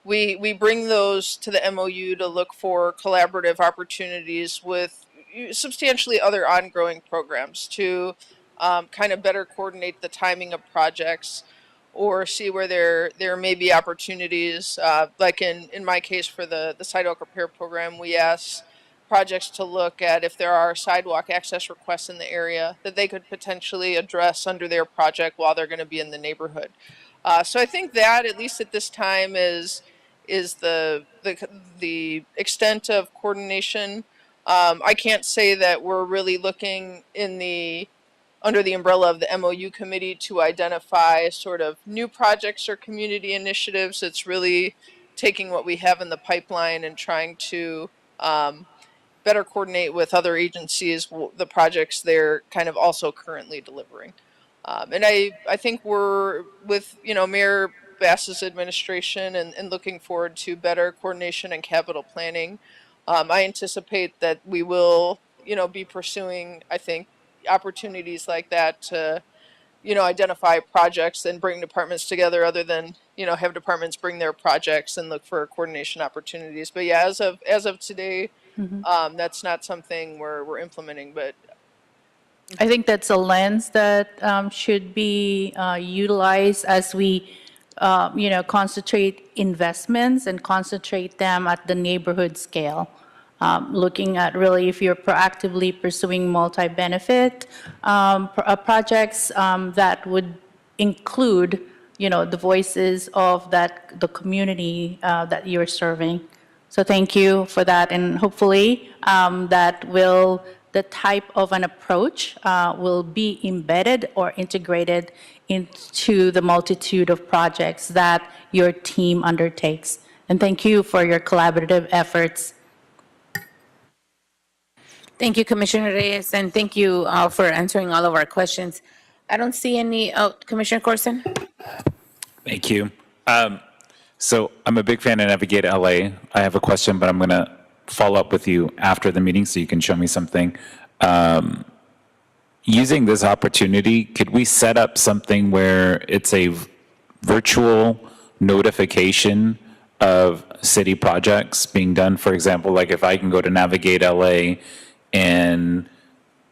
we bring those to the MOU to look for collaborative opportunities with substantially other ongoing programs to kind of better coordinate the timing of projects, or see where there may be opportunities. Like in my case for the sidewalk repair program, we asked projects to look at if there are sidewalk access requests in the area that they could potentially address under their project while they're going to be in the neighborhood. So I think that, at least at this time, is the extent of coordination. I can't say that we're really looking under the umbrella of the MOU committee to identify sort of new projects or community initiatives. It's really taking what we have in the pipeline and trying to better coordinate with other agencies the projects they're kind of also currently delivering. And I think we're with, Mayor Bass's administration and looking forward to better coordination and capital planning. I anticipate that we will, be pursuing, I think, opportunities like that to, identify projects and bring departments together, other than, have departments bring their projects and look for coordination opportunities. But yeah, as of today, that's not something we're implementing, but I think that's a lens that should be utilized as we, concentrate investments and concentrate them at the neighborhood scale. Looking at really if you're proactively pursuing multi-benefit projects that would include, the voices of the community that you're serving. So thank you for that, and hopefully the type of an approach will be embedded or integrated into the multitude of projects that your team undertakes. And thank you for your collaborative efforts. Thank you, Commissioner Reyes, and thank you for answering all of our questions. I don't see any, Commissioner Corson? Thank you. So I'm a big fan of Navigate LA. I have a question, but I'm going to follow up with you after the meeting so you can show me something. Using this opportunity, could we set up something where it's a virtual notification of city projects being done? For example, like if I can go to Navigate LA and,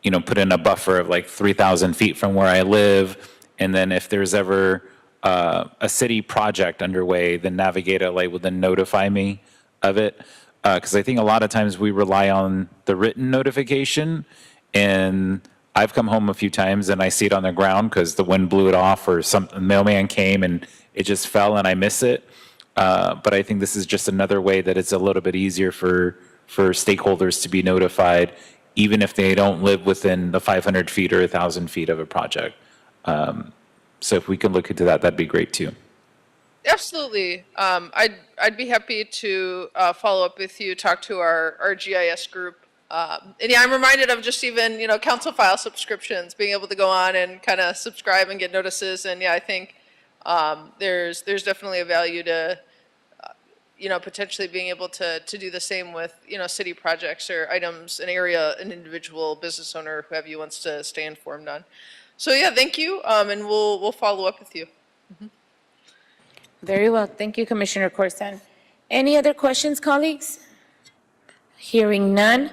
you know, put in a buffer of like 3,000 feet from where I live, and then if there's ever a city project underway, then Navigate LA will then notify me of it. Because I think a lot of times we rely on the written notification, and I've come home a few times and I see it on the ground because the wind blew it off or some mailman came and it just fell and I miss it. But I think this is just another way that it's a little bit easier for stakeholders to be notified, even if they don't live within the 500 feet or 1,000 feet of a project. So if we can look into that, that'd be great too. Absolutely. I'd be happy to follow up with you, talk to our GIS group. And yeah, I'm reminded of just even, you know, council file subscriptions, being able to go on and kind of subscribe and get notices. And yeah, I think there's definitely a value to, you know, potentially being able to do the same with, you know, city projects or items, an area, an individual business owner, who have you wants to stay informed on. So yeah, thank you. And we'll follow up with you. Very well. Thank you, Commissioner Corson. Any other questions, colleagues? Hearing none.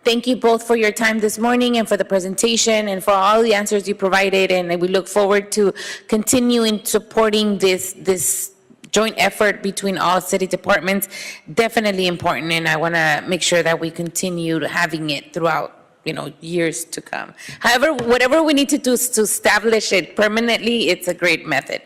Thank you both for your time this morning and for the presentation and for all the answers you provided. And we look forward to continuing supporting this joint effort between all city departments. Definitely important, and I want to make sure that we continue having it throughout, you know, years to come. However, whatever we need to do to establish it permanently, it's a great method.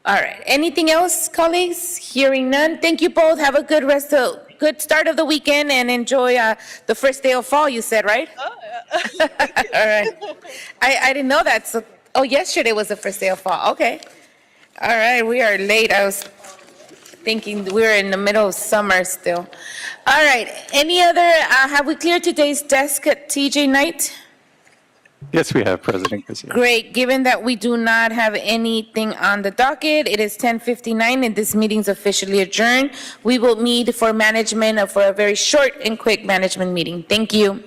All right. Anything else, colleagues? Hearing none. Thank you both. Have a good start of the weekend and enjoy the first day of fall, you said, right? Oh, yeah. All right. I didn't know that. So, oh, yesterday was the first day of fall. Okay. All right. We are late. I was thinking we were in the middle of summer still. All right. Any other, have we cleared today's desk at TJ Knight? Yes, we have, President Garcia. Great. Given that we do not have anything on the docket, it is 10:59 and this meeting's officially adjourned. We will meet for management for a very short and quick management meeting. Thank you.